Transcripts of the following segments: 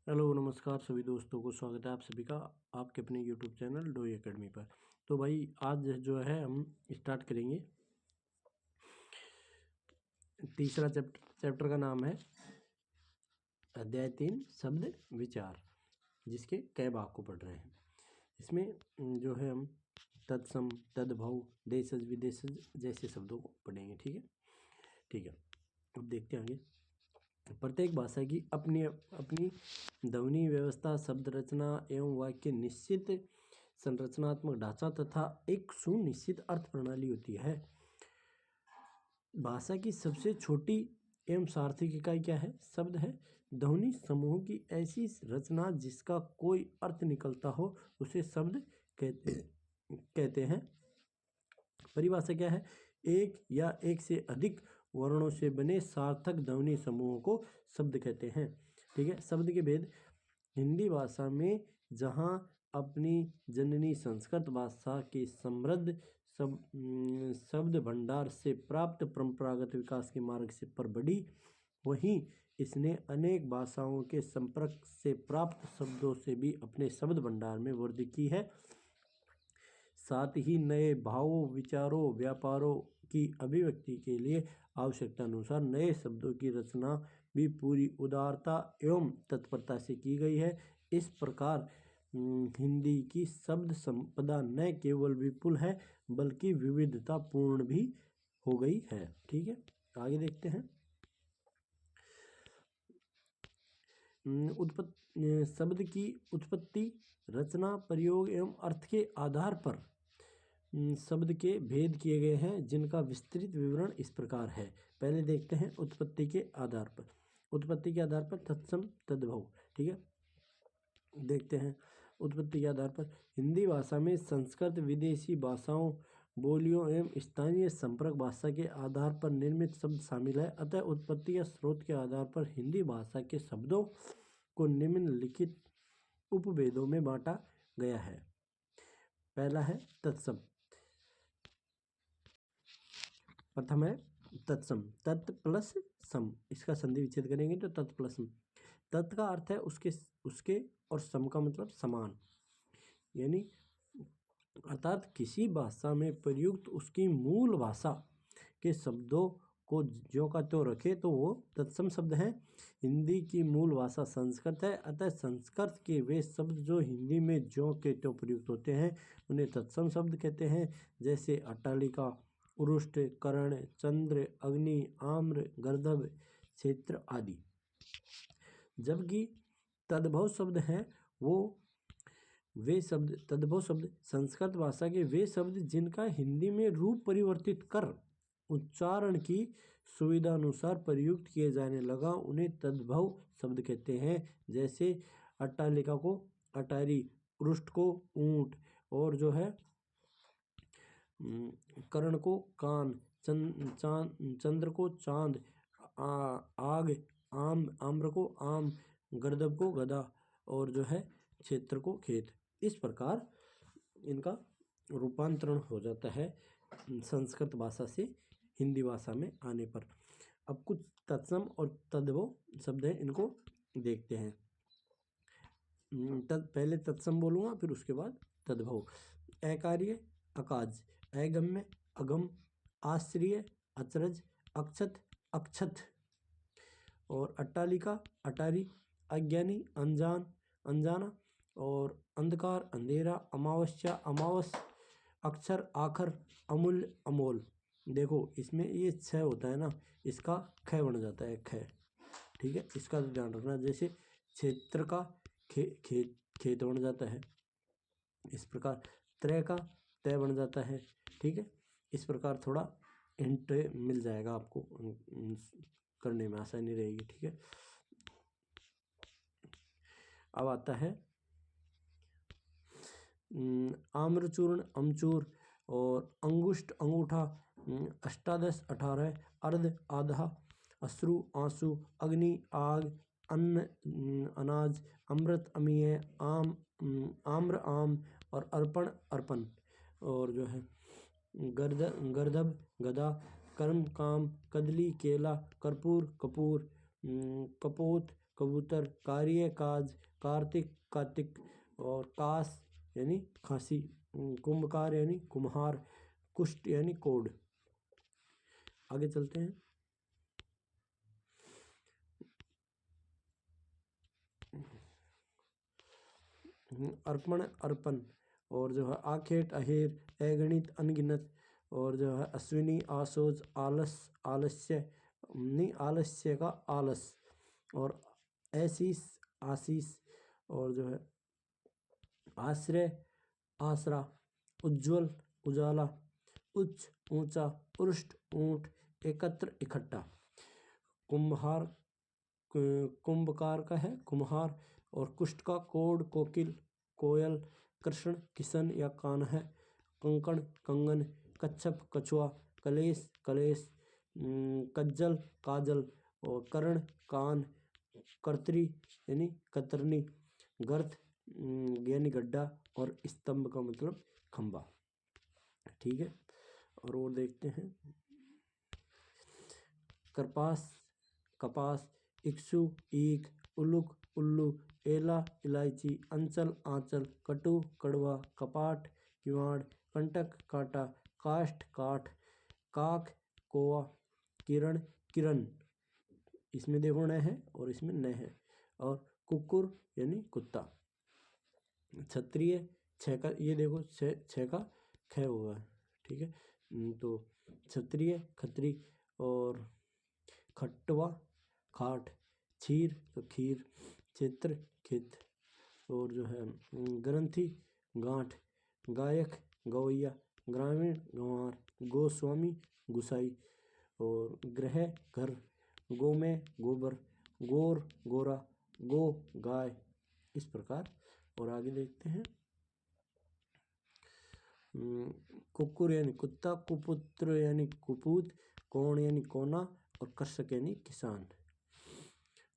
Hello नमस्कार सभी दोस्तों को स्वागत है आप सभी का आपके अपने यूट्यूब चैनल डोई एकेडमी पर। तो भाई आज जो है हम स्टार्ट करेंगे तीसरा चैप्टर का नाम है अध्याय 3 शब्द विचार, जिसके कई भाग को पढ़ रहे हैं। इसमें जो है हम तत्सम, तद्भव, देशज, विदेशज जैसे शब्दों को पढ़ेंगे। ठीक है। अब देखते हैं आगे। प्रत्येक भाषा की अपनी अपनी ध्वनि व्यवस्था, शब्द रचना एवं वाक्य निश्चित संरचनात्मक ढांचा तथा एक सुनिश्चित अर्थ प्रणाली होती है। भाषा की सबसे छोटी एवं सार्थक इकाई क्या है? शब्द है। ध्वनि समूह की ऐसी रचना जिसका कोई अर्थ निकलता हो उसे शब्द कहते हैं। परिभाषा क्या है? एक या एक से अधिक वर्णों से बने सार्थक ध्वनि समूहों को शब्द कहते हैं। ठीक है। शब्द के भेद। हिंदी भाषा में जहाँ अपनी जननी संस्कृत भाषा के समृद्ध शब्द भंडार से प्राप्त परंपरागत विकास के मार्ग से पर बढ़ी, वहीं इसने अनेक भाषाओं के संपर्क से प्राप्त शब्दों से भी अपने शब्द भंडार में वृद्धि की है। साथ ही नए भावों, विचारों, व्यापारों की अभिव्यक्ति के लिए आवश्यकता अनुसार नए शब्दों की रचना भी पूरी उदारता एवं तत्परता से की गई है। इस प्रकार हिंदी की शब्द संपदा न केवल विपुल है बल्कि विविधतापूर्ण भी हो गई है। ठीक है, आगे देखते हैं। शब्द की उत्पत्ति, रचना, प्रयोग एवं अर्थ के आधार पर शब्द के भेद किए गए हैं, जिनका विस्तृत विवरण इस प्रकार है। पहले देखते हैं उत्पत्ति के आधार पर। उत्पत्ति के आधार पर तत्सम, तद्भव। ठीक है, देखते हैं। उत्पत्ति के आधार पर हिंदी भाषा में संस्कृत, विदेशी भाषाओं, बोलियों एवं स्थानीय संपर्क भाषा के आधार पर निर्मित शब्द शामिल है। अतः उत्पत्ति या स्रोत के आधार पर हिंदी भाषा के शब्दों को निम्नलिखित उपभेदों में बांटा गया है। पहला है तत्सम। प्रथम है तत्सम, तत् प्लस सम। इसका संधि विच्छेद करेंगे तो तत् प्लस सम। तत् का अर्थ है उसके और सम का मतलब समान, यानी अर्थात किसी भाषा में प्रयुक्त उसकी मूल भाषा के शब्दों को ज्यों का त्यों रखे तो वो तत्सम शब्द है। हिंदी की मूल भाषा संस्कृत है, अतः संस्कृत के वे शब्द जो हिंदी में ज्यों के त्यों प्रयुक्त होते हैं उन्हें तत्सम शब्द कहते हैं। जैसे अट्टालिका, उरुष्ट, कर्ण, चंद्र, अग्नि, आम्र, गर्दभ, क्षेत्र आदि। जबकि तद्भव शब्द हैं वे शब्द, तद्भव शब्द संस्कृत भाषा के वे शब्द जिनका हिंदी में रूप परिवर्तित कर उच्चारण की सुविधा अनुसार प्रयुक्त किए जाने लगा, उन्हें तद्भव शब्द कहते हैं। जैसे अट्टालिका को अटारी, उरुष्ट को ऊंट, और जो है कर्ण को कान, चंद्र को चांद, आग, आम्र को आम, गर्दभ को गदा, और जो है क्षेत्र को खेत। इस प्रकार इनका रूपांतरण हो जाता है संस्कृत भाषा से हिंदी भाषा में आने पर। अब कुछ तत्सम और तद्भव शब्द हैं, इनको देखते हैं। पहले तत्सम बोलूँगा, फिर उसके बाद तद्भव। अकार्य, अकाज, अगम्य, अगम, आश्रय, अचरज, अक्षत, अक्षत। और अट्टालिका, अटारी, अज्ञानी, अनजान, अनजाना, और अंधकार, अंधेरा, अमावस्या, अमावस, अक्षर, आखर, अमूल्य, अमोल। देखो इसमें ये छ होता है ना, इसका ख बन जाता है, ख। ठीक है, इसका ध्यान रखना। जैसे क्षेत्र का खेत बन जाता है, इस प्रकार त्रय का तय बन जाता है। ठीक है, इस प्रकार थोड़ा हिंट मिल जाएगा आपको, करने में आसानी रहेगी। ठीक है, अब आता है आम्रचूर्ण, अमचूर, और अंगुष्ठ, अंगूठा, अष्टादश, 18, अर्ध, आधा, अश्रु, आंसू, अग्नि, आग, अन्न, अनाज, अमृत, अमीय, आम, आम्र, आम, और अर्पण, अर्पण। और जो है गर्दभ, गदा, कर्म, काम, कदली, केला, कर्पूर, कपूर, कपोत, कबूतर, कार्य, काज, कार्तिक, कार्तिक और कास यानी खांसी, कुंभकार यानी कुम्हार, कुष्ठ यानी कोढ़। आगे चलते हैं। अर्पण, अर्पण और जो है आखेट, अहेर, अगणित, अनगिनत और जो है अश्विनी, आसोज, आलस, आलस्य नहीं आलस्य का आलस और ऐसीस, आशीष और जो है आश्रय, आसरा, उज्ज्वल, उजाला, उच्च, ऊंचा, उष्ट, ऊंट, एकत्र, इकट्ठा। कुम्हार, कुंभकार का है कुम्हार और कुष्ठ का कोढ़, कोकिल, कोयल, कृष्ण, किशन या कान है, कंकण, कंगन, कच्छप, कछुआ, कलेश, कलेश, कज्जल, काजल और कर्ण, कान, कर्तरी यानी कतरनी, गर्त यानी गड्ढा और स्तंभ का मतलब खंबा। ठीक है, और देखते हैं। करपास, कपास, इक्षु, ईख, उलुक, उल्लू, एला, इलायची, अंचल, आंचल, कटु, कड़वा, कपाट, किवाड़, कंटक, कांटा, काष्ठ, काठ, काक, कोवा, किरण, किरण, इसमें देखो न है और इसमें न है, और कुकुर यानी कुत्ता। क्षत्रिय, छह का ये देखो छह का ख हुआ है। ठीक है, तो क्षत्रिय, खत्री और खट्टवा, खाट, क्षीर तो खीर, क्षेत्र, खेत और जो है ग्रंथि, गांठ, गायक, गवैया, ग्रामीण, गंवार, गोस्वामी, गुसाई और गृह, घर, गोमेय, गोबर, गोर, गोरा, गो, गाय, इस प्रकार। और आगे देखते हैं। कुकुर यानी कुत्ता, कुपुत्र यानी कुपूत, कोण यानी कोना और कृषक यानी किसान।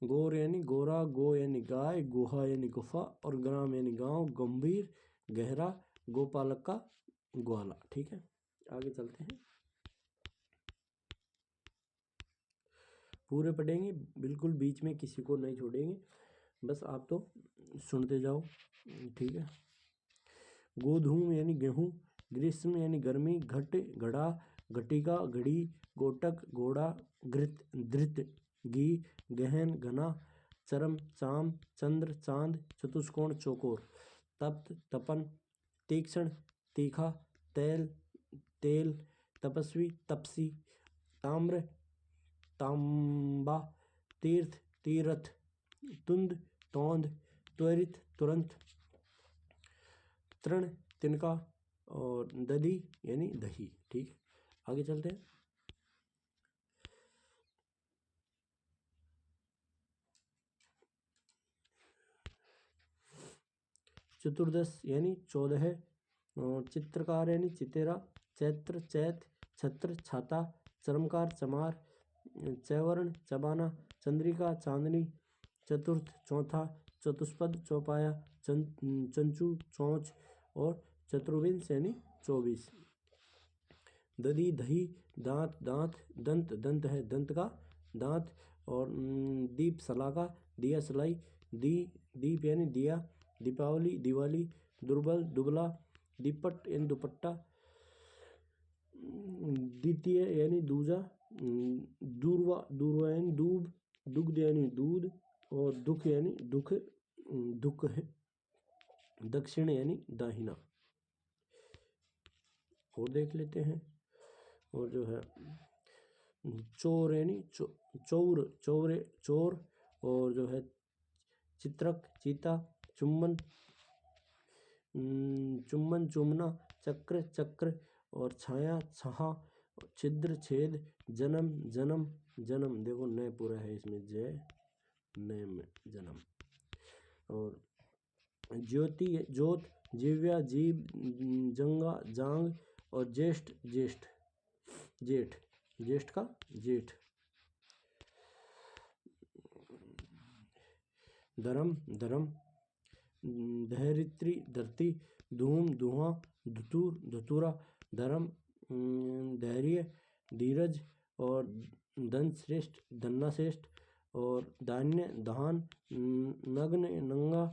गोर यानी गोरा, गो यानी गाय, गुहा यानी गुफा और ग्राम यानी गांव, गंभीर, गहरा, गोपालक का ग्वाला। ठीक है, आगे चलते हैं। पूरे पढ़ेंगे, बिल्कुल बीच में किसी को नहीं छोड़ेंगे, बस आप तो सुनते जाओ। ठीक है, गोधूम यानी गेहूँ, ग्रीष्म यानी गर्मी, घट, घड़ा, घटिका, घड़ी, गोटक, घोड़ा, घृत, धृत, घी, गहन, घना, चरम, चाम, चंद्र, चांद, चतुष्कोण, चौकोर, तप्त, तपन, तीक्ष्ण, तीखा, तेल, तेल, तपस्वी, तपसी, ताम्र, तांबा, तीर्थ, तीरथ, तुंद, तौंद, त्वरित, तुरंत, तृण, तिनका और दधी यानी दही। ठीक, आगे चलते हैं। चतुर्दश यानी 14, चित्रकार यानी चितेरा, चैत्र, चैत, छत्र, छाता, चरमकार, चमार, चैवर्ण, चबाना, चंद्रिका, चांदनी, चतुर्थ, चौथा, चतुष्पद, चौपाया, चंचू, चौंच और चतुर्विंश यानी 24। दधी, दही, दांत, दांत, दंत, दंत है दंत का दांत और दीप, सलाका, दिया, सलाई, दीप यानी दिया, दीपावली, दिवाली, दुर्बल, दुबला, दीपट यानी दुपट्टा, द्वितीय यानी दूजा, दूर्वा, दूर्वा यानी दूब, दुग्ध यानी दूध और दुख यानी दुख, दुख है, दक्षिण यानी दाहिना। और देख लेते हैं। और जो है चोर यानी चौर, चौरे, चोर और जो है चित्रक, चीता, चुम्बन, चुम्बन, चुम्बना, चक्र, चक्र और छाया, छहा, छिद्र, छेद, जन्म, जन्म, जन्म देखो नए पूरा है इसमें, जय नए में जन्म। और ज्योति, ज्योत, जीव्या, जीव, जंगा, जांग और ज्येष्ठ, ज्येष्ठ, जेठ, ज्येष्ठ का जेठ। धर्म, धर्म, धैर्यत्री, धरती, धूम, धुआं, धतूर, धतूरा, धर्म, धैर्य, धीरज और धन श्रेष्ठ, धन्ना श्रेष्ठ, और धान्य धान, नग्न नंगा,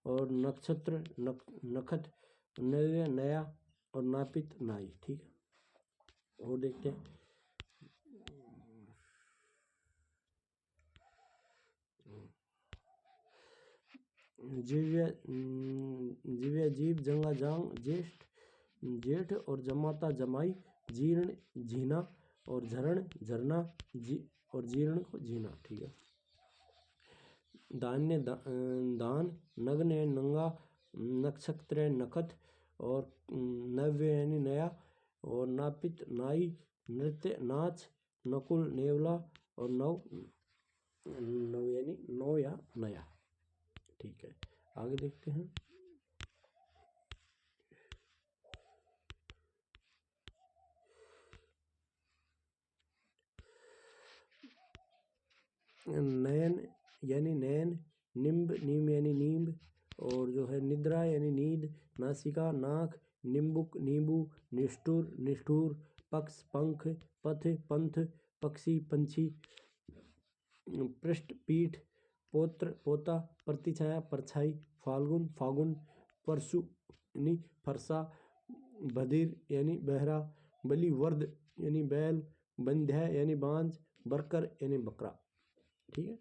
और नक्षत्र नखत, नव्य नया, और नापित नाई। ठीक है, और देखते हैं। जीव्य जीव, जंगा जांग, ज्येष्ठ जेठ, और जमाता जमाई, जीर्ण झीना, और झरण झरना, और जीर्ण को जीना। ठीक है, धान्य दान, नग्न यानी नंगा, नक्षत्र यानी नखत, और नव्य यानी नया, और नापित नाई, नृत्य नाच, नकुल नेवला, और नव नव यानी नौ या नया। ठीक है, आगे देखते हैं। नयन यानी नयन, निम्ब नीम यानी नींब, और जो है निद्रा यानी नींद, नासिका नाक, निम्बुक नींबू, निष्ठुर निष्ठुर, पक्ष पंख, पथ पंथ, पक्षी पंछी, पृष्ठ पीठ, पोत्र पोता, प्रतिछाया परछाई, फाल्गुन फागुन, परशु यानी फरसा, बधिर यानी बहरा, बलि वर्द यानी बैल, बंध्या यानी बांझ, बरकर यानी बकरा। ठीक है,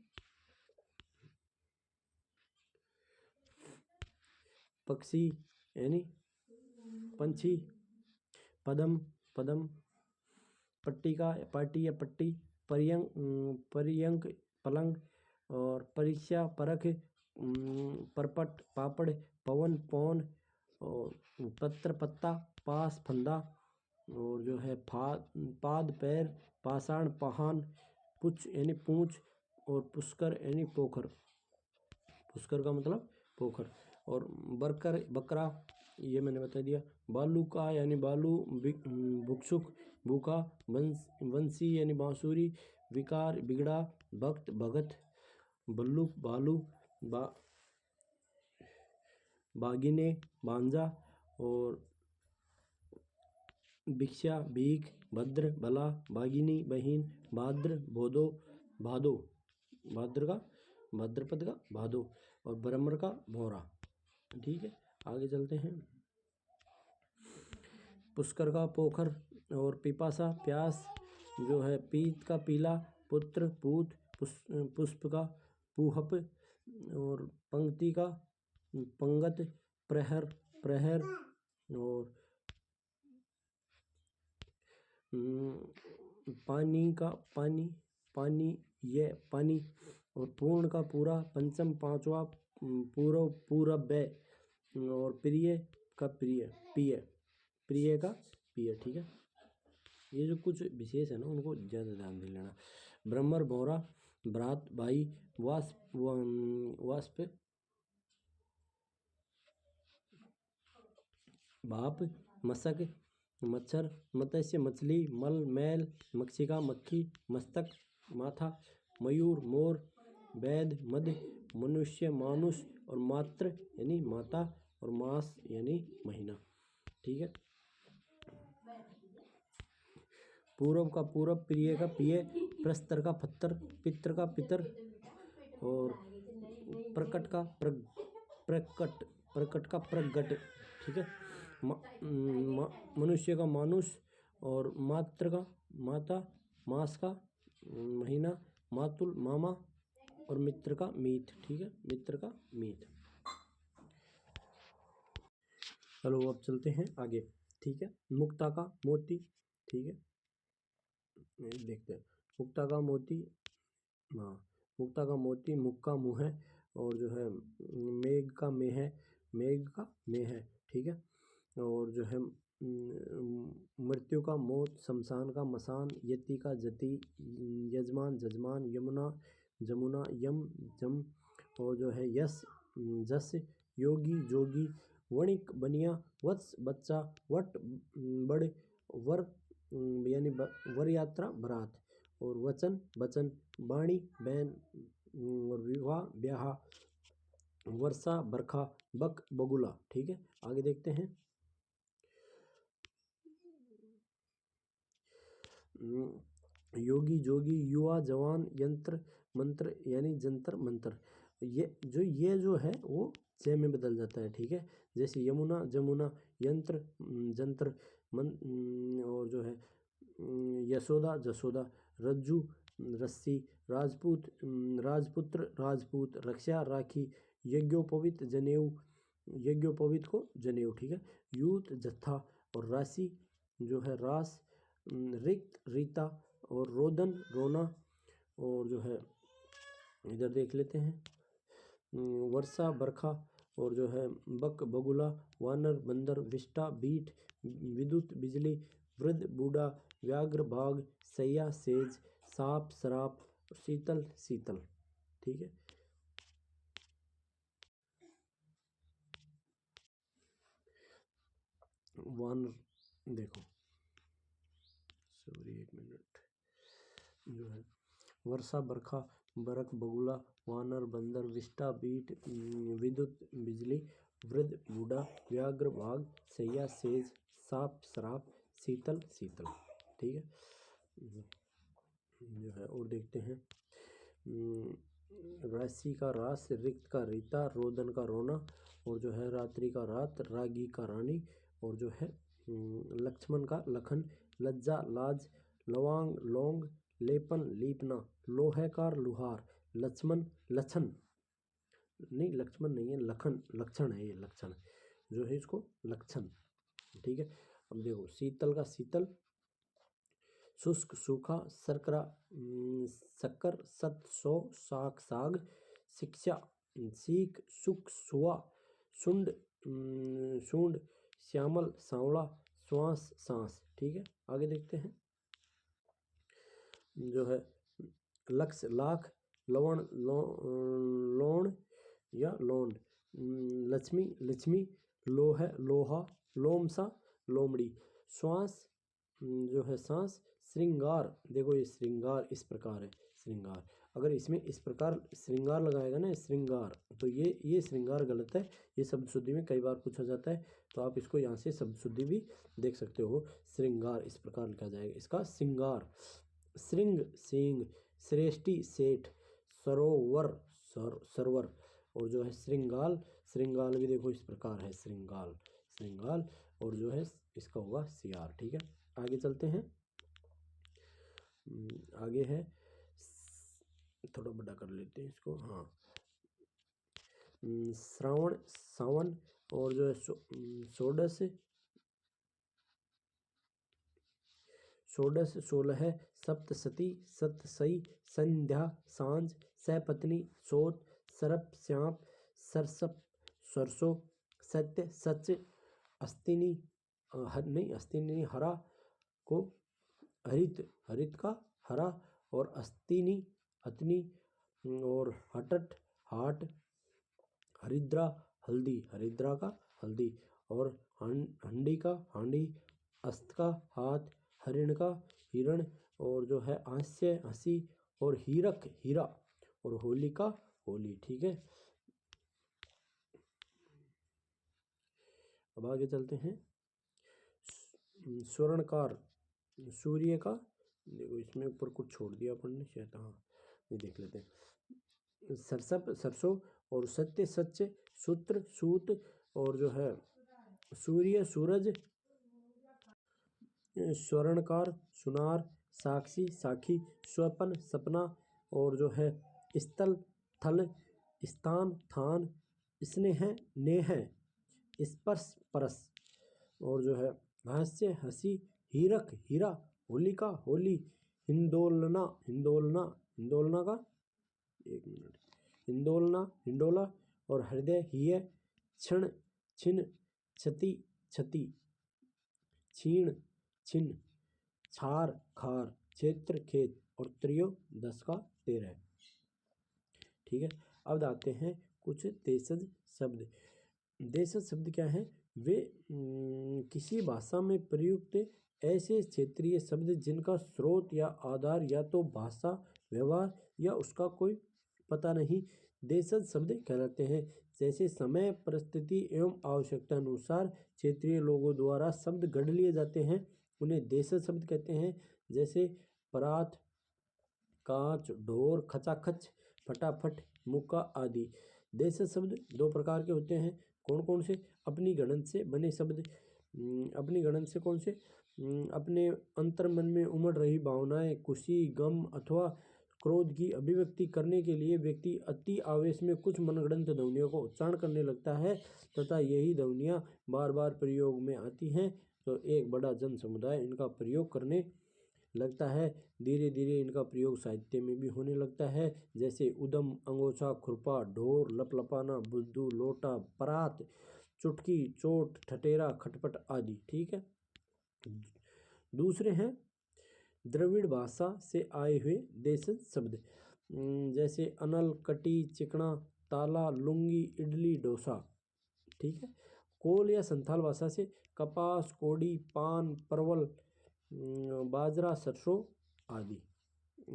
पक्षी यानी पंछी, पदम पदम, पट्टिका पार्टी या पट्टी, पर्यंक पलंग, और परीक्षा परख, परपट पापड़, पवन पौन, और पत्र पत्ता, पास फंदा, और जो है पाद पैर, पाषाण पहान, पुछ यानी पूंछ, और पुष्कर यानी पोखर। पुष्कर का मतलब पोखर, और बरकर बकरा, ये मैंने बता दिया। बालू का यानी बालू, भिक्षुक भूखा, वंशी यानी बांसुरी, विकार बिगड़ा, भक्त भगत, बल्लुक भालू, बागिने बांझा, और भिक्षा भीख, भद्र भला, भागिनी बहीन, भाद्र भोदो भादो, भाद्र का भाद्रपद का भादो, और ब्रह्मर का भौरा। ठीक है, आगे चलते हैं। पुष्कर का पोखर, और पिपासा प्यास, जो है पीत का पीला, पुत्र पूत, पुष्प का पूहप, और पंक्ति का पंगत, प्रहर प्रहर, और पानी का पानी पानी ये पानी, और पूर्ण का पूरा, पंचम पांचवा, पूर्व पूरब, और प्रिय का प्रिय पिय, प्रिय का पिय। ठीक है, ये जो कुछ विशेष है ना, उनको ज़्यादा ध्यान दे लेना। ब्रह्मर भौरा, भ्रात भाई, वाष्प भाप, मशक मच्छर, मत्स्य मछली, मल मैल, मक्षिका मक्खी, मस्तक माथा, मयूर मोर, वैद मद, मनुष्य मानुष, और मात्र यानी माता, और मास यानी महीना। ठीक है, पूरब का पूरब, प्रिय का प्रिय, प्रस्तर का पत्थर, पितर का पितर, और प्रकट का प्रकट, प्रकट का प्रगट। ठीक है, मनुष्य का मानुष, और मात्र का माता, मास का महीना, मातुल मामा, और मित्र का मीत। ठीक है, मित्र का मीत। चलो अब चलते हैं आगे। ठीक है, मुक्ता का मोती। ठीक है, देखते हैं। मुक्ता का मोती, हाँ, मुक्ता का मोती, मुख का मुँह है, और जो है मेघ का मेह है, मेघ का मेह है। ठीक है, और जो है मृत्यु का मौत, शमशान का मसान, यति का जति, यजमान जजमान, यमुना जमुना, यम जम, और जो है यश जस, योगी जोगी, वणिक बनिया, वत्स बच्चा, वट बड़, वर यानी वर यात्रा बारात, और वचन बचन, बाणी बैन, और विवाह ब्याह, वर्षा बरखा, बक बगुला। ठीक है, आगे देखते हैं। योगी जोगी, युवा जवान, यंत्र मंत्र यानी जंतर मंतर, ये जो है वो जय में बदल जाता है, ठीक है। जैसे यमुना जमुना, यंत्र जंत्र, और जो है यशोदा जसोदा, रज्जू रस्सी, राजपूत राजपुत्र राजपूत, रक्षा राखी, यज्ञोपवीत जनेऊ, यज्ञोपवीत को जनेऊ, ठीक है। यूथ जत्था और राशि जो है रास, रिक्त रीता और रोदन रोना। और जो है इधर देख लेते हैं वर्षा बरखा और जो है बक बगुला, वानर बंदर, विष्टा बीट, विद्युत बिजली, वृद्ध बूढ़ा, व्याघ्र बाघ, सैया सेज, साप शराप, शीतल शीतल, ठीक है। वानर देखो, सॉरी एक मिनट, जो है वर्षा बरखा, बरक बगुला, वानर बंदर, विष्टा बीट, विद्युत बिजली, वृद्ध बूढ़ा, व्याघ्र बाघ, सैया सेज, साप शराप, शीतल शीतल, ठीक है। जो है और देखते हैं राशि का रास, रिक्त का रीता, रोदन का रोना, और जो है रात्रि का रात, रागी का रानी, और जो है लक्ष्मण का लखन, लज्जा लाज, लवांग लौंग, लेपन लीपना, लोहेकार लुहार, लक्ष्मण लक्षण, नहीं लक्ष्मण नहीं है, लखन लक्षण है, ये लक्षण जो है इसको लक्षण, ठीक है। अब देखो शीतल का शीतल, शुष्क सूखा, शर्करा शक्कर, सत सौ, साग साग, शिक्षा सीख, सुख सुआ, शुंड शूंड, श्यामल सांवला, श्वास सांस, ठीक है। आगे देखते हैं जो है लक्ष्य लाख, लवण लोण या लोन, लक्ष्मी लक्ष्मी, लोह लोहा, लोमसा लोमड़ी, श्वास जो है सांस, श्रृंगार, देखो ये श्रृंगार इस प्रकार है, श्रृंगार अगर इसमें इस प्रकार श्रृंगार लगाएगा ना श्रृंगार, तो ये श्रृंगार गलत है, ये शब्द शुद्धि में कई बार पूछा जाता है, तो आप इसको यहाँ से शब्द शुद्धि भी देख सकते हो। श्रृंगार इस प्रकार लिखा जाएगा, इसका श्रृंगार, श्रृंग सींग, श्रेष्ठी सेठ, सरोवर सरवर, और जो है श्रृंगाल, श्रृंगाल भी देखो इस प्रकार है, श्रृंगाल श्रृंगाल, और जो है इसका होगा सियार, ठीक है। आगे चलते हैं, आगे है थोड़ा बड़ा कर लेते हैं इसको, हाँ श्रावण सावन, और जो है षोडश षोडश 16, सप्तशती सतसई, संध्या सांझ, सपत्नी सोत, सरप श्याप, सरसप सरसों, सत्य सच, अस्तिनी नहीं अस्तिनी हरा को हरित, हरित का हरा, और अस्तिनी अतनी, और हटट हाट, हरिद्रा हल्दी, हरिद्रा का हल्दी, और हंडी का हांडी, अस्त का हाथ, हरिण का हिरण, और जो है हास्य हंसी, और हीरक हीरा, और होली का होली, ठीक है। अब आगे चलते हैं स्वर्णकार, सूर्य का, देखो इसमें ऊपर कुछ छोड़ दिया अपन ने शायद, हाँ ये देख लेते हैं, सरसप सरसों, और सत्य सच, सूत्र सूत, और जो है सूर्य सूरज, स्वर्णकार सुनार, साक्षी साखी, स्वपन सपना, और जो है स्थल थल, स्थान थान, स्नेह नेह, स्पर्श परस, और जो है हास्य हंसी, हीरक हीरा, होलिका होली, हिंदोलना हिंदोलना, हिंदोलना का एक मिनट, हिंदोलना हिंडोला, और हृदय हिय, क्षण छिन, क्षति क्षति, छीण छिन, छार खार, क्षेत्र खेत, और त्रयोदश का 13, ठीक है। अब आते हैं कुछ देशज शब्द। देशज शब्द क्या है, वे किसी भाषा में प्रयुक्त ऐसे क्षेत्रीय शब्द जिनका स्रोत या आधार या तो भाषा व्यवहार या उसका कोई पता नहीं, देशज शब्द कहलाते हैं। जैसे समय परिस्थिति एवं आवश्यकता अनुसार क्षेत्रीय लोगों द्वारा शब्द गढ़ लिए जाते हैं, उन्हें देशज शब्द कहते हैं। जैसे परात, कांच, ढोर, खचाखच, फटाफट, मुक्का आदि। देशज शब्द दो प्रकार के होते हैं। कौन कौन से? अपनी गणन से बने शब्द। अपनी गणन से कौन से? अपने अंतर मन में उमड़ रही भावनाएं, खुशी, गम अथवा क्रोध की अभिव्यक्ति करने के लिए व्यक्ति अति आवेश में कुछ मनगढ़ंत ध्वनियों को उच्चारण करने लगता है तथा यही ध्वनियाँ बार बार प्रयोग में आती हैं तो एक बड़ा जन समुदाय इनका प्रयोग करने लगता है। धीरे धीरे इनका प्रयोग साहित्य में भी होने लगता है, जैसे उदम, अंगोछा, खुरपा, ढोर, लपलपाना, बुद्धू, लोटा, परात, चुटकी, चोट, ठटेरा, खटपट आदि। ठीक है। दूसरे हैं द्रविड़ भाषा से आए हुए देशज शब्द, जैसे अनल, कटी, चिकना, ताला, लुंगी, इडली, डोसा। ठीक है। कोल या संथाल भाषा से कपास, कोड़ी, पान, परवल, बाजरा, सरसों आदि।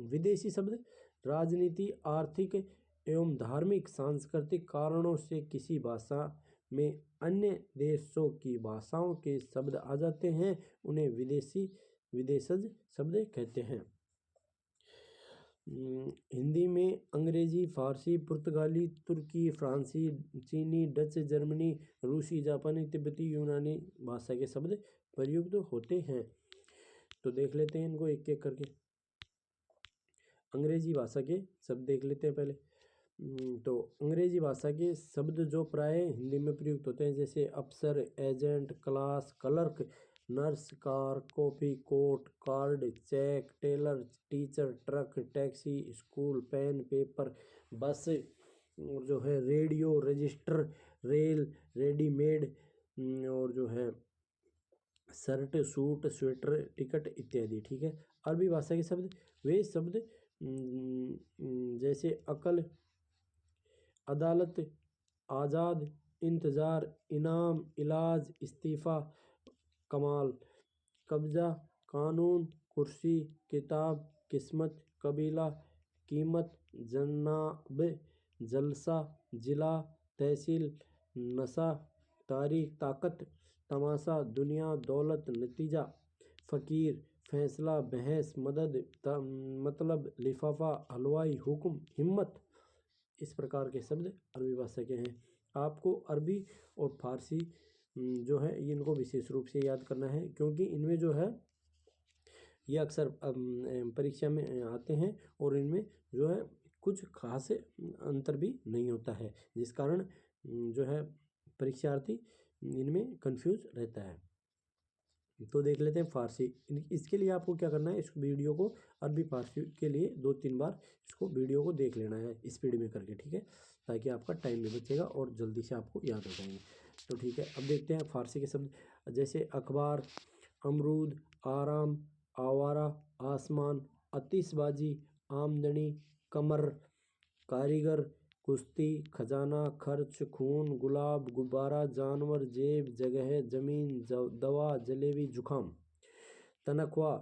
विदेशी शब्द राजनीति, आर्थिक एवं धार्मिक, सांस्कृतिक कारणों से किसी भाषा में अन्य देशों की भाषाओं के शब्द आ जाते हैं, उन्हें विदेशज शब्द कहते हैं। हिंदी में अंग्रेजी, फारसी, पुर्तगाली, तुर्की, फ्रांसी, चीनी, डच, जर्मनी, रूसी, जापानी, तिब्बती, यूनानी भाषा के शब्द प्रयुक्त होते हैं। तो देख लेते हैं इनको एक एक करके। अंग्रेजी भाषा के शब्द देख लेते हैं पहले। तो अंग्रेजी भाषा के शब्द जो प्राय हिंदी में प्रयुक्त होते हैं, जैसे अफसर, agent, class, clerk, nurse, car, coffee, coat, card, cheque, tailor, teacher, truck, taxi, school, pen, paper, bus, और जो है रेडियो, रजिस्टर, रेल, रेडीमेड, और जो है शर्ट, सूट, स्वेटर, टिकट इत्यादि। ठीक है। अरबी भाषा के शब्द वे शब्द जैसे अकल, अदालत, आज़ाद, इंतज़ार, इनाम, इलाज, इस्तीफ़ा, कमाल, कब्जा, कानून, कुर्सी, किताब, किस्मत, कबीला, कीमत, जनाब, जलसा, जिला, तहसील, नशा, तारीख, ताकत, तमाशा, दुनिया, दौलत, नतीजा, फ़कीर, फैसला, बहस, मदद, मतलब, लिफाफा, हलवाई, हुक्म, हिम्मत। इस प्रकार के शब्द अरबी भाषा के हैं। आपको अरबी और फारसी जो है इनको विशेष रूप से याद करना है, क्योंकि इनमें जो है ये अक्सर परीक्षा में आते हैं और इनमें जो है कुछ खास अंतर भी नहीं होता है, जिस कारण जो है परीक्षार्थी इनमें कंफ्यूज रहता है। तो देख लेते हैं फारसी। इसके लिए आपको क्या करना है, इस वीडियो को अरबी फारसी के लिए 2-3 बार इसको वीडियो को देख लेना है स्पीड में करके। ठीक है। ताकि आपका टाइम भी बचेगा और जल्दी से आपको याद हो जाएंगे। तो ठीक है, अब देखते हैं फारसी के शब्द, जैसे अखबार, अमरूद, आराम, आवारा, आसमान, आतिशबाजी, आमदनी, कमर, कारीगर, कुश्ती, खजाना, खर्च, खून, गुलाब, गुब्बारा, जानवर, जेब, जगह, जमीन, दवा, जलेबी, जुखाम, तनख्वाह,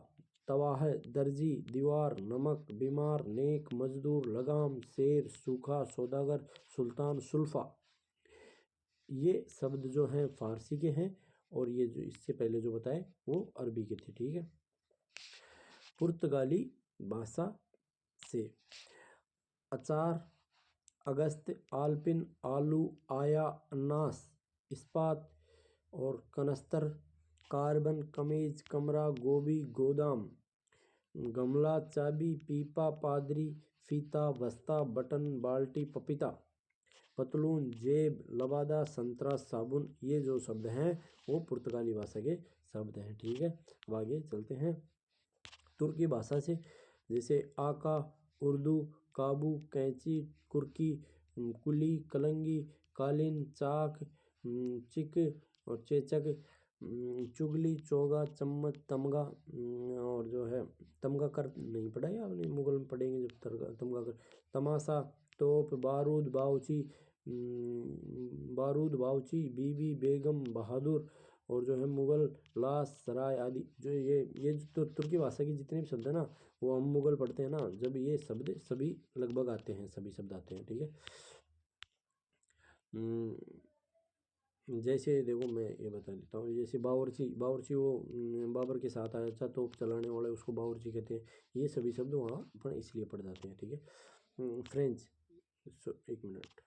तवाह, दर्जी, दीवार, नमक, बीमार, नेक, मजदूर, लगाम, शेर, सूखा, सौदागर, सुल्तान, सुल्फा। ये शब्द जो हैं फारसी के हैं और ये जो इससे पहले जो बताए वो अरबी के थे। ठीक है। पुर्तगाली भाषा से अचार, अगस्त, आलपिन, आलू, आया, अनास, इस्पात और कनस्तर, कार्बन, कमीज, कमरा, गोभी, गोदाम, गमला, चाबी, पीपा, पादरी, फीता, बस्ता, बटन, बाल्टी, पपीता, पतलून, जेब, लबादा, संतरा, साबुन। ये जो शब्द हैं वो पुर्तगाली भाषा के शब्द हैं। ठीक है। अब आगे चलते हैं तुर्की भाषा से, जैसे आका, उर्दू, काबू, कैंची, कुर्की, कुली, कलंगी, कालीन, चाक, चिक और चेचक, चुगली, चोगा, चम्मच, तमगा, और जो है तमगा कर नहीं पढ़ा है आपने, मुगल में पढ़ेंगे जब तमगा कर, तमाशा, तोप, बारूद, बाउची, बीबी, बेगम, बहादुर, और जो है मुगल, लाश, सराय आदि। जो ये जो तुर्की भाषा की जितने भी शब्द है ना, वो हम मुगल पढ़ते हैं ना, जब ये शब्द सभी लगभग आते हैं, सभी शब्द आते हैं। ठीक है। जैसे देखो मैं ये बता देता हूँ, जैसे बावर्ची, बावर्ची वो बाबर के साथ आया था, तोप चलाने वाले उसको बावर्ची कहते हैं। ये सभी शब्द वहाँ पर इसलिए पढ़ जाते हैं, ठीक है। फ्रेंच, एक मिनट।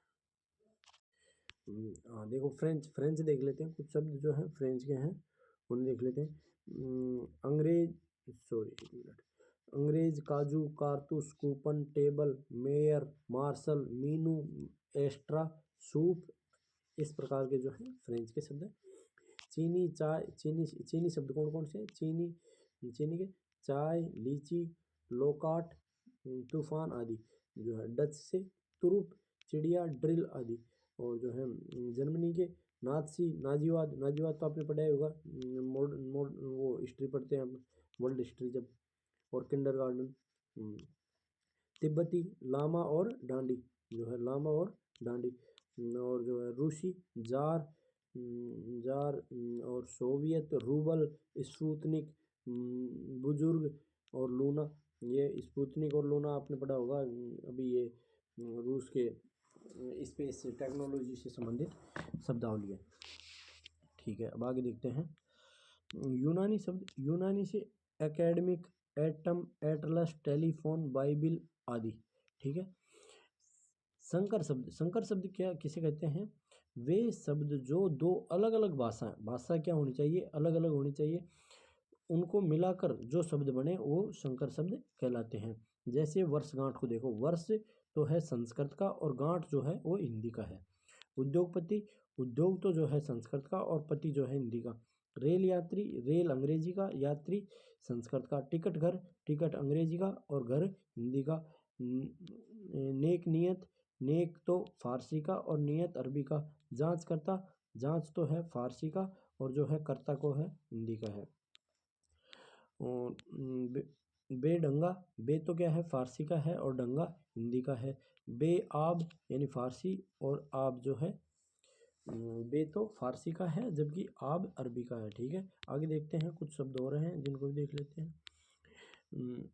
हाँ देखो, फ्रेंच, फ्रेंच देख लेते हैं, कुछ शब्द जो है फ्रेंच के हैं उन्हें देख लेते हैं। अंग्रेज, सॉरी एक मिनट। अंग्रेज, काजू, कारतूस, coupon, table, mayor, marshal, menu, extra, soup, इस प्रकार के जो है फ्रेंच के शब्द हैं। चीनी, चाय, चीनी, चीनी शब्द कौन कौन से हैं? चीनी, चीनी के चाय, लीची, लोकाट, तूफान आदि जो है। डच से तुरुप, चिड़िया, ड्रिल आदि। और जो है जर्मनी के नाजी, नाजीवाद, नाजीवाद तो आपने पढ़ा ही होगा, मोड मोड वो हिस्ट्री पढ़ते हैं हम, वर्ल्ड हिस्ट्री जब, और किंडरगार्टन। तिब्बती, लामा और डांडी, जो है लामा और डांडी। और जो है रूसी, जार, जार, और सोवियत, रूबल, स्पुतनिक, बुजुर्ग और लूना। ये स्पुतनिक और लूना आपने पढ़ा होगा, अभी ये रूस के स्पेस टेक्नोलॉजी से संबंधित शब्दावली है, ठीक है। अब आगे देखते हैं। यूनानी शब्द, यूनानी से academic, atom, Atlas, telephone, Bible आदि, ठीक है। संकर शब्द, संकर शब्द क्या किसे कहते हैं? वे शब्द जो दो अलग अलग भाषा, भाषा क्या होनी चाहिए? अलग अलग होनी चाहिए, उनको मिलाकर जो शब्द बने वो संकर शब्द कहलाते हैं। जैसे वर्षगांठ को देखो, वर्ष तो है संस्कृत का और गांठ जो है वो हिंदी का है। उद्योगपति, उद्योग तो जो है संस्कृत का और पति जो है हिंदी का। रेल यात्री, रेल अंग्रेजी का, यात्री संस्कृत का। टिकट घर, टिकट अंग्रेजी का और घर हिंदी का। नेक, नियत, नेक तो फारसी का और नियत अरबी का। जांच करता, जांच तो है फारसी का और जो है कर्ता को है हिंदी का है। और बेडंगा, बे तो क्या है फारसी का है और डंगा हिंदी का है। बेआब यानी फारसी और आब जो है, बे तो फारसी का है जबकि आब अरबी का है, ठीक है। आगे देखते हैं, कुछ शब्द और हैं जिनको भी देख लेते हैं।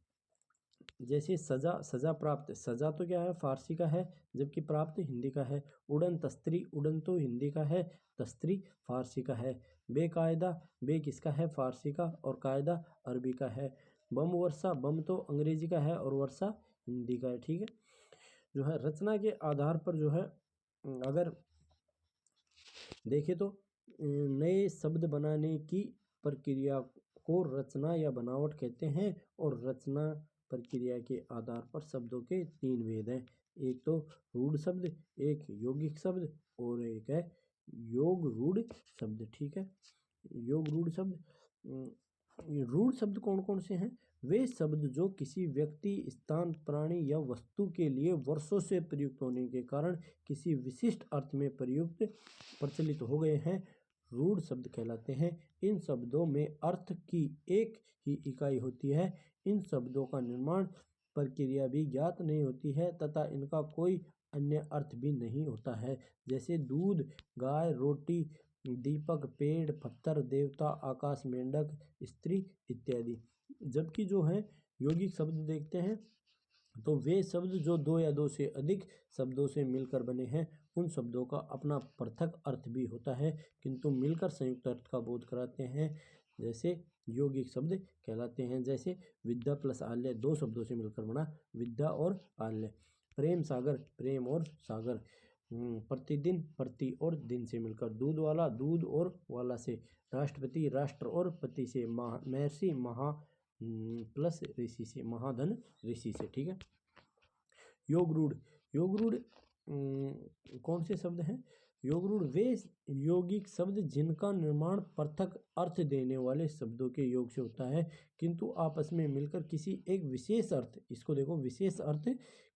जैसे सजा, सजा प्राप्त, सजा तो क्या है फारसी का है जबकि प्राप्त हिंदी का है। उड़न तस्त्री, उड़न तो हिंदी का है, तस्त्री फारसी का है। बेकायदा, बे किसका है? फारसी का और कायदा अरबी का है। बम वर्षा, बम तो अंग्रेजी का है और वर्षा हिंदी का है, ठीक है। जो है रचना के आधार पर जो है अगर देखें तो नए शब्द बनाने की प्रक्रिया को रचना या बनावट कहते हैं। और रचना प्रक्रिया के आधार पर शब्दों के तीन भेद हैं, एक तो रूढ़ शब्द, एक यौगिक शब्द और एक है योग रूढ़ शब्द, ठीक है। योग रूढ़ शब्द, रूढ़ शब्द कौन कौन से हैं? वे शब्द जो किसी व्यक्ति, स्थान, प्राणी या वस्तु के लिए वर्षों से प्रयुक्त होने के कारण किसी विशिष्ट अर्थ में प्रयुक्त प्रचलित हो गए हैं, रूढ़ शब्द कहलाते हैं। इन शब्दों में अर्थ की एक ही इकाई होती है। इन शब्दों का निर्माण प्रक्रिया भी ज्ञात नहीं होती है तथा इनका कोई अन्य अर्थ भी नहीं होता है। जैसे दूध, गाय, रोटी, दीपक, पेड़, पत्थर, देवता, आकाश, मेंढक, स्त्री इत्यादि। जबकि जो है यौगिक शब्द देखते हैं तो वे शब्द जो दो या दो से अधिक शब्दों से मिलकर बने हैं, उन शब्दों का अपना पृथक अर्थ भी होता है किंतु मिलकर संयुक्त अर्थ का बोध कराते हैं, जैसे यौगिक शब्द कहलाते हैं। जैसे विद्या प्लस आल्य, दो शब्दों से मिलकर बना विद्या और आल्य। प्रेम सागर, प्रेम और सागर। प्रतिदिन, प्रति और दिन से मिलकर। दूध वाला, दूध और वाला से। राष्ट्रपति, राष्ट्र और पति से। महर्षि, महा प्लस ऋषि से, महाधन ऋषि से, ठीक है। योग रूढ़, योग रूढ़ कौन से शब्द हैं? योग रूढ़ वे यौगिक शब्द जिनका निर्माण पृथक अर्थ देने वाले शब्दों के योग से होता है किंतु आपस में मिलकर किसी एक विशेष अर्थ, इसको देखो, विशेष अर्थ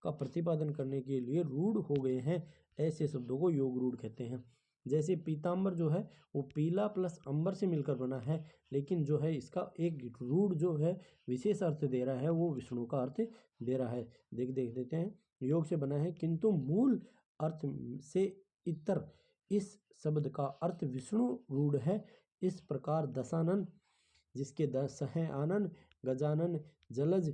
का प्रतिपादन करने के लिए रूढ़ हो गए हैं, ऐसे शब्दों को योग रूढ़ कहते हैं। जैसे पीताम्बर जो है वो पीला प्लस अंबर से मिलकर बना है, लेकिन जो है इसका एक रूढ़ जो है विशेष अर्थ दे रहा है, वो विष्णु का अर्थ दे रहा है। देख देते हैं, योग से बना है किंतु मूल अर्थ से इतर इस शब्द का अर्थ विष्णु रूढ़ है। इस प्रकार दशानन, जिसके दस हैं आनन, गजानन, जलज,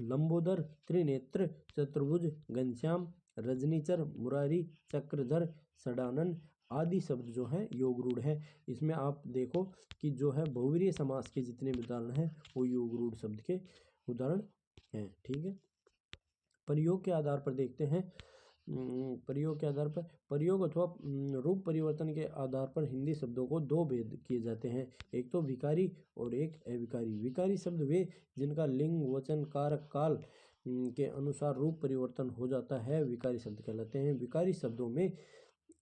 लंबोदर, त्रिनेत्र, चतुर्भुज, घनश्याम, रजनीचर, मुरारी, चक्रधर, षडानन आदि शब्द जो है योग रूढ़ है। इसमें आप देखो कि जो है बहुव्रीहि समास के जितने भी उदाहरण हैं वो योग रूढ़ शब्द के उदाहरण हैं। ठीक है, प्रयोग के आधार पर देखते हैं। प्रयोग के आधार पर, प्रयोग अथवा रूप परिवर्तन के आधार पर हिंदी शब्दों को दो भेद किए जाते हैं, एक तो विकारी और एक अविकारी। विकारी शब्द वे जिनका लिंग, वचन, कारक, काल के अनुसार रूप परिवर्तन हो जाता है, विकारी शब्द कहलाते हैं। विकारी शब्दों में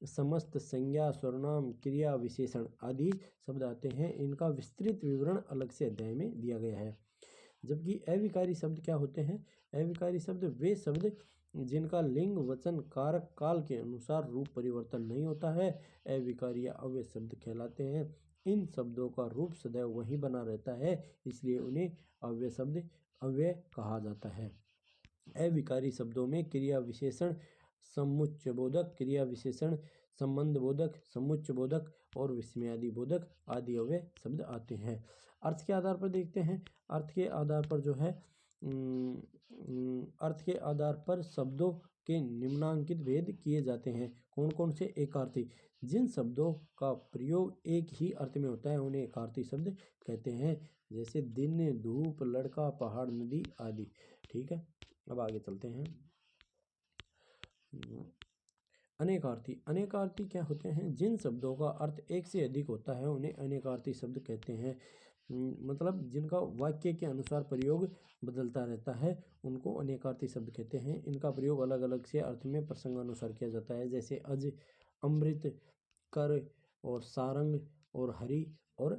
समस्त संज्ञा, सर्वनाम, क्रिया, विशेषण आदि शब्द आते हैं। इनका विस्तृत विवरण अलग से अध्याय में दिया गया है। जबकि अविकारी शब्द क्या होते हैं? अविकारी शब्द वे शब्द जिनका लिंग, वचन, कारक, काल के अनुसार रूप परिवर्तन नहीं होता है, अविकारी या अव्यय शब्द कहलाते हैं। इन शब्दों का रूप सदैव वही बना रहता है, इसलिए उन्हें अव्यय शब्द अव्यय कहा जाता है। अविकारी शब्दों में क्रिया विशेषण समुच्चय बोधक, क्रिया विशेषण संबंध बोधक, समुच्चय बोधक और विस्मयादि बोधक आदि अव्यय शब्द आते हैं। अर्थ के आधार पर देखते हैं। अर्थ के आधार पर जो है अर्थ के आधार पर शब्दों के निम्नांकित भेद किए जाते हैं। कौन कौन से? एकार्थी, जिन शब्दों का प्रयोग एक ही अर्थ में होता है उन्हें एकार्थी शब्द कहते हैं, जैसे दिन, धूप, लड़का, पहाड़, नदी आदि। ठीक है, अब आगे चलते हैं। अनेकार्थी, अनेकार्थी क्या होते हैं? जिन शब्दों का अर्थ एक से अधिक होता है उन्हें अनेकार्थी शब्द कहते हैं। मतलब जिनका वाक्य के अनुसार प्रयोग बदलता रहता है उनको अनेकार्थी शब्द कहते हैं। इनका प्रयोग अलग अलग से अर्थ में प्रसंगानुसार किया जाता है, जैसे अज, अमृत, कर और सारंग और हरि और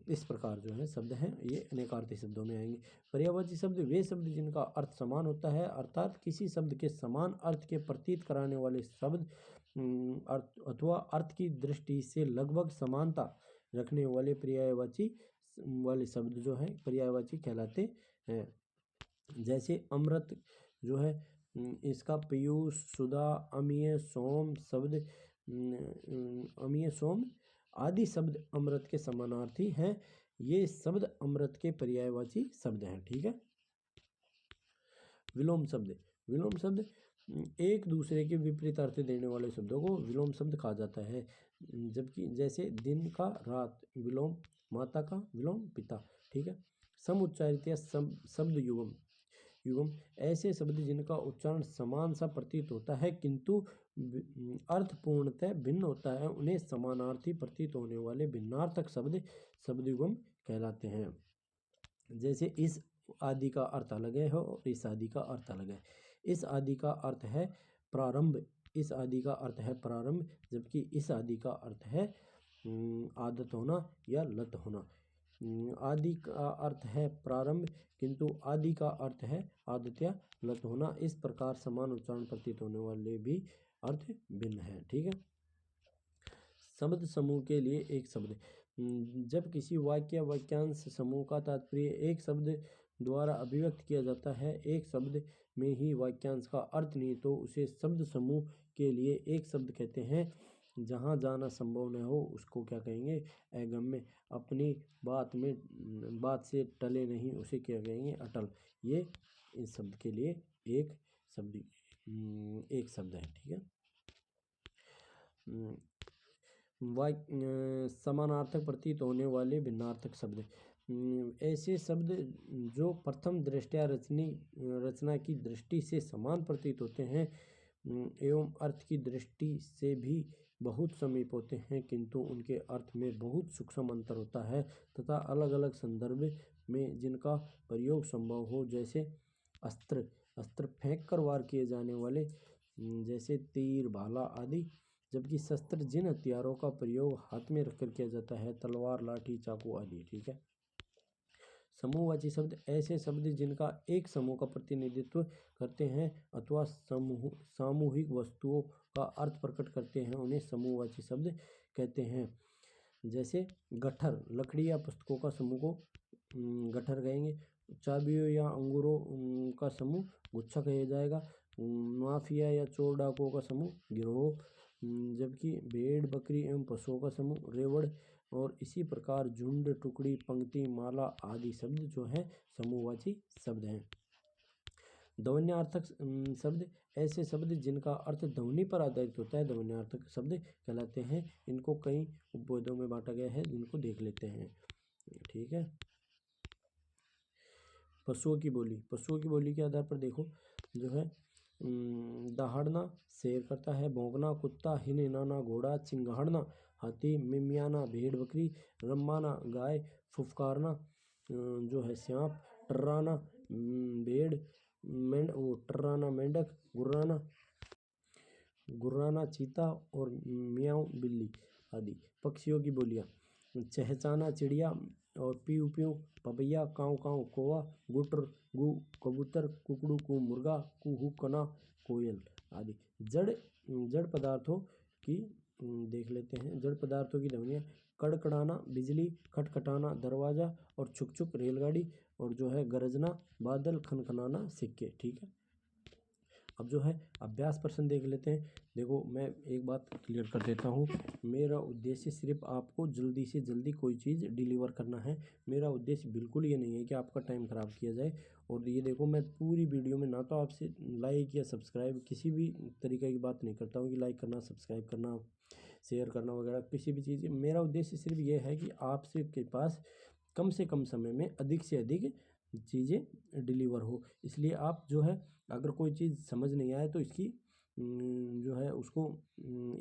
इस प्रकार जो है शब्द हैं ये अनेकार्थी शब्दों में आएंगे। पर्यायवाची शब्द वे शब्द जिनका अर्थ समान होता है, अर्थात किसी शब्द के समान अर्थ के प्रतीत कराने वाले शब्द अर्थ अथवा अर्थ की दृष्टि से लगभग समानता रखने वाले पर्यायवाची वाले शब्द जो है पर्यायवाची कहलाते हैं। जैसे अमृत जो है इसका पीयूष, सुधा, अमीय, सोम शब्द अमीय, सोम आदि शब्द अमृत के समानार्थी हैं। ये शब्द अमृत के पर्यायवाची शब्द हैं। ठीक है, विलोम शब्द, विलोम शब्द एक दूसरे के विपरीत अर्थ देने वाले शब्दों को विलोम शब्द कहा जाता है। जबकि जैसे दिन का रात विलोम, माता का विलोम पिता। ठीक है, सम उच्चारित या शब्द युगम, युगम ऐसे शब्द जिनका उच्चारण समान सा प्रतीत होता है किंतु अर्थ पूर्णतः भिन्न होता है उन्हें समानार्थी प्रतीत होने वाले भिन्नार्थक शब्द शब्द युगम कहलाते हैं। जैसे इस आदि का अर्थ अलग है और इस आदि का अर्थ अलग है। इस आदि का अर्थ है प्रारंभ, इस आदि का अर्थ है प्रारंभ, जबकि इस आदि का अर्थ है आदत होना या लत होना। आदि का अर्थ है प्रारंभ किंतु आदि का अर्थ है आदत या लत होना। इस प्रकार समान उच्चारण प्रतीत होने वाले भी अर्थ भिन्न है। ठीक है, शब्द समूह के लिए एक शब्द, जब किसी वाक्य या वाक्यांश समूह का तात्पर्य एक शब्द द्वारा अभिव्यक्त किया जाता है, एक शब्द में ही वाक्यांश का अर्थ नहीं, तो उसे शब्द समूह के लिए एक शब्द कहते हैं। जहाँ जाना संभव न हो उसको क्या कहेंगे? अगम्य। अपनी बात से टले नहीं उसे क्या कहेंगे? अटल। ये इस शब्द के लिए एक शब्द है। ठीक है, समानार्थक प्रतीत होने वाले भिन्नार्थक शब्द, ऐसे शब्द जो प्रथम दृष्टया रचना की दृष्टि से समान प्रतीत होते हैं एवं अर्थ की दृष्टि से भी बहुत समीप होते हैं किंतु उनके अर्थ में बहुत सूक्ष्म अंतर होता है तथा अलग अलग संदर्भ में जिनका प्रयोग संभव हो, जैसे अस्त्र, अस्त्र फेंक कर वार किए जाने वाले जैसे तीर, भाला आदि। जबकि शस्त्र जिन हथियारों का प्रयोग हाथ में रखकर किया जाता है, तलवार, लाठी, चाकू आदि। ठीक है, समूहवाची शब्द ऐसे शब्द जिनका एक समूह का प्रतिनिधित्व करते हैं अथवा सामूहिक वस्तुओं का अर्थ प्रकट करते हैं उन्हें समूहवाची शब्द कहते हैं। जैसे गट्ठर, लकड़ी या पुस्तकों का समूह को गट्ठर कहेंगे। चाबियों या अंगूरों का समूह गुच्छा कहा जाएगा। माफिया या चोर डाकुओं का समूह गिरोह। जबकि भेड़, बकरी एवं पशुओं का समूह रेवड़। और इसी प्रकार झुंड, टुकड़ी, पंक्ति, माला आदि शब्द जो हैं समूहवाची शब्द हैं। ध्वन्यार्थक शब्द ऐसे शब्द जिनका अर्थ ध्वनि पर आधारित होता है ध्वन्यार्थक शब्द कहलाते हैं। इनको कई उपभेदों में बांटा गया है, जिनको देख लेते हैं। ठीक है। पशुओं की बोली के आधार पर देखो जो है दहाड़ना शेर करता है, भौंकना कुत्ता, हिन हिनाना घोड़ा, चिंगाड़ना हाथी, मिमियाना भेड़ बकरी, रम्माना गाय, फुफकारना जो है सांप, टर्राना भेड़ टर्राना मेंढक, गुर्राना चीता और मियाऊ बिल्ली आदि। पक्षियों की बोलियां चहचाना चिड़िया और पीऊ पीऊ पपैया, काऊ काऊ कौवा, गुटर गु कबूतर, कुकड़ू कु मुर्गा, कुहू कना कोयल आदि। जड़ पदार्थों की देख लेते हैं। जड़ पदार्थों की ध्वनियाँ कड़कड़ाना बिजली, खटखटाना दरवाजा और छुक छुक रेलगाड़ी, और जो है गरजना बादल, खनखनाना सिक्के। ठीक है। अब जो है अभ्यास प्रश्न देख लेते हैं। देखो मैं एक बात क्लियर कर देता हूँ, मेरा उद्देश्य सिर्फ आपको जल्दी से जल्दी कोई चीज़ डिलीवर करना है। मेरा उद्देश्य बिल्कुल ये नहीं है कि आपका टाइम ख़राब किया जाए। और ये देखो मैं पूरी वीडियो में ना तो आपसे लाइक या सब्सक्राइब किसी भी तरीके की बात नहीं करता हूँ कि लाइक करना, सब्सक्राइब करना, शेयर करना वगैरह किसी भी चीज़। मेरा उद्देश्य सिर्फ ये है कि आपसे के पास कम से कम समय में अधिक से अधिक चीज़ें डिलीवर हो। इसलिए आप जो है अगर कोई चीज़ समझ नहीं आए तो इसकी जो है उसको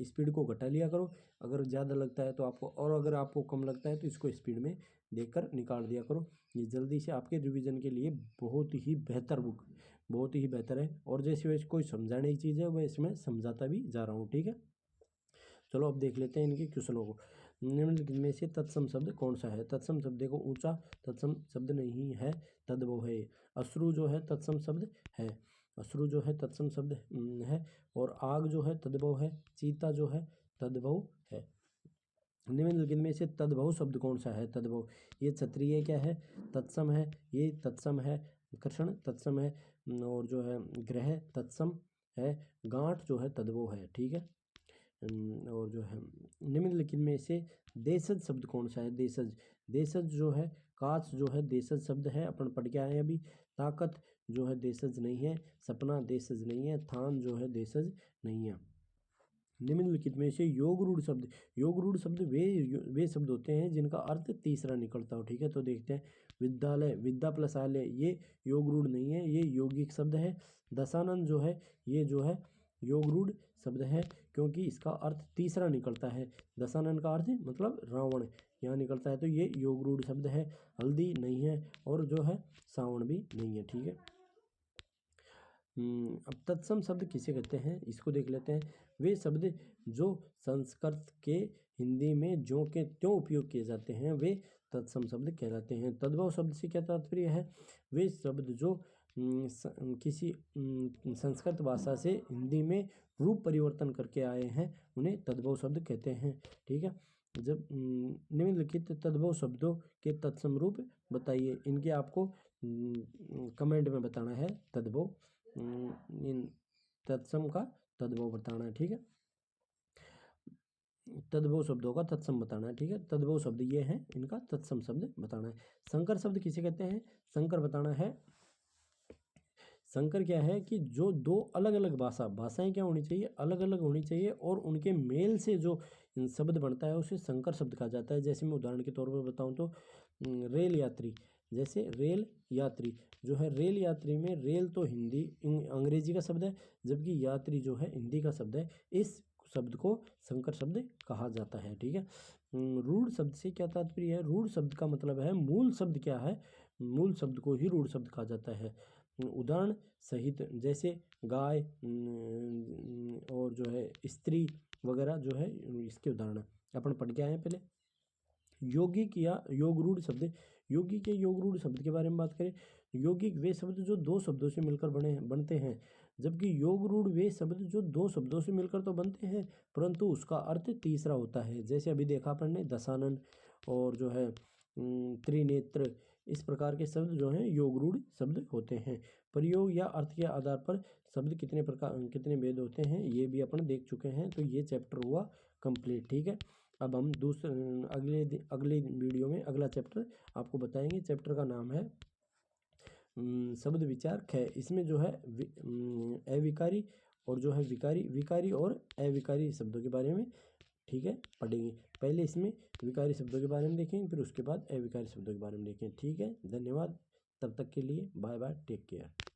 स्पीड को घटा लिया करो। अगर ज़्यादा लगता है तो आपको, और अगर आपको कम लगता है तो इसको स्पीड में देखकर निकाल दिया करो। ये जल्दी से आपके रिवीजन के लिए बहुत ही बेहतर बुक, बहुत ही बेहतर है। और जैसे वैसे कोई समझाने की चीज़ है वह इसमें समझाता भी जा रहा हूँ। ठीक है। चलो अब देख लेते हैं इनके क्वेश्चनों को। निम्नलिखित में से तत्सम शब्द कौन सा है? तत्सम शब्द देखो ऊंचा तत्सम शब्द नहीं है, तद्भव है। अश्रु जो है तत्सम शब्द है, अश्रु जो है तत्सम शब्द है। और आग जो है तद्भव है, चीता जो है तद्भव है। निम्नलिखित में से तद्भव शब्द कौन सा है? तद्भव, ये क्षत्रिय क्या है? तत्सम है, ये तत्सम है। कृष्ण तत्सम है, और जो है ग्रह तत्सम है, गांठ जो है तद्भव है। ठीक है। और जो है निम्नलिखित में से देशज शब्द कौन सा है? देशज, देशज जो है काच जो है देशज शब्द है, अपन पढ़ के आए हैं अभी। ताकत जो है देशज नहीं है, सपना देशज नहीं है, थान जो है देशज नहीं है। निम्नलिखित में से योग रूढ़ शब्द, योग रूढ़ शब्द वे शब्द होते हैं जिनका अर्थ तीसरा निकलता हो। ठीक है। तो देखते हैं। विद्यालय, विद्या प्लस आलय, ये योग रूढ़ नहीं है, ये यौगिक शब्द है। दशानन जो है ये जो है योग रूढ़ शब्द है, क्योंकि इसका अर्थ तीसरा निकलता है। दशानन का अर्थ मतलब रावण यहाँ निकलता है, तो ये योग रूढ़ शब्द है। हल्दी नहीं है, और जो है सावण भी नहीं है। ठीक है। अब तत्सम शब्द किसे कहते हैं इसको देख लेते हैं। वे शब्द जो संस्कृत के हिंदी में जो के त्यों उपयोग किए जाते हैं वे तत्सम शब्द कहलाते हैं। तद्भव शब्द से क्या तात्पर्य है? वे शब्द जो किसी संस्कृत भाषा से हिंदी में रूप परिवर्तन करके आए हैं उन्हें तद्भव शब्द कहते हैं। ठीक है। जब निम्नलिखित तद्भव शब्दों के तत्सम रूप बताइए। इनके आपको कमेंट में बताना है। तद्भव इन तत्सम का तद्भव बताना है। ठीक है। तद्भव शब्दों का तत्सम बताना है। ठीक है। तद्भव शब्द ये हैं, इनका तत्सम शब्द बताना है। संकर शब्द किसे कहते हैं? संकर बताना है। संकर क्या है कि जो दो अलग अलग भाषाएं क्या होनी चाहिए? अलग अलग होनी चाहिए, और उनके मेल से जो शब्द बनता है उसे संकर शब्द कहा जाता है। जैसे मैं उदाहरण के तौर पर बताऊं तो रेल यात्री, जैसे रेल यात्री जो है, रेल यात्री में रेल तो हिंदी अंग्रेजी का शब्द है, जबकि यात्री जो है हिंदी का शब्द है। इस शब्द को संकर शब्द कहा जाता है। ठीक है। रूढ़ शब्द से क्या तात्पर्य है? रूढ़ शब्द का मतलब है मूल शब्द क्या है, मूल शब्द को ही रूढ़ शब्द कहा जाता है। उदाहरण सहित, जैसे गाय और जो है स्त्री वगैरह जो है इसके उदाहरण अपन पढ़ के आए हैं पहले। यौगिक या योग रूढ़ शब्द, यौगिक या योग रूढ़ शब्द के बारे में बात करें। यौगिक वे शब्द जो दो शब्दों से मिलकर बनते हैं, जबकि योग रूढ़ वे शब्द जो दो शब्दों से मिलकर तो बनते हैं परंतु उसका अर्थ तीसरा होता है। जैसे अभी देखा अपन ने दशानन और जो है त्रिनेत्र, इस प्रकार के शब्द जो हैं योग रूढ़ शब्द होते हैं। प्रयोग या अर्थ के आधार पर शब्द कितने भेद होते हैं ये भी अपन देख चुके हैं। तो ये चैप्टर हुआ कंप्लीट। ठीक है। अब हम अगले वीडियो में अगला चैप्टर आपको बताएंगे। चैप्टर का नाम है शब्द विचार ख, इसमें जो है अविकारी और जो है विकारी और अविकारी शब्दों के बारे में, ठीक है, पढ़ेंगे। पहले इसमें विकारी शब्दों के बारे में देखेंगे, फिर उसके बाद अविकारी शब्दों के बारे में देखेंगे। ठीक है, धन्यवाद। तब तक के लिए बाय बाय, टेक केयर।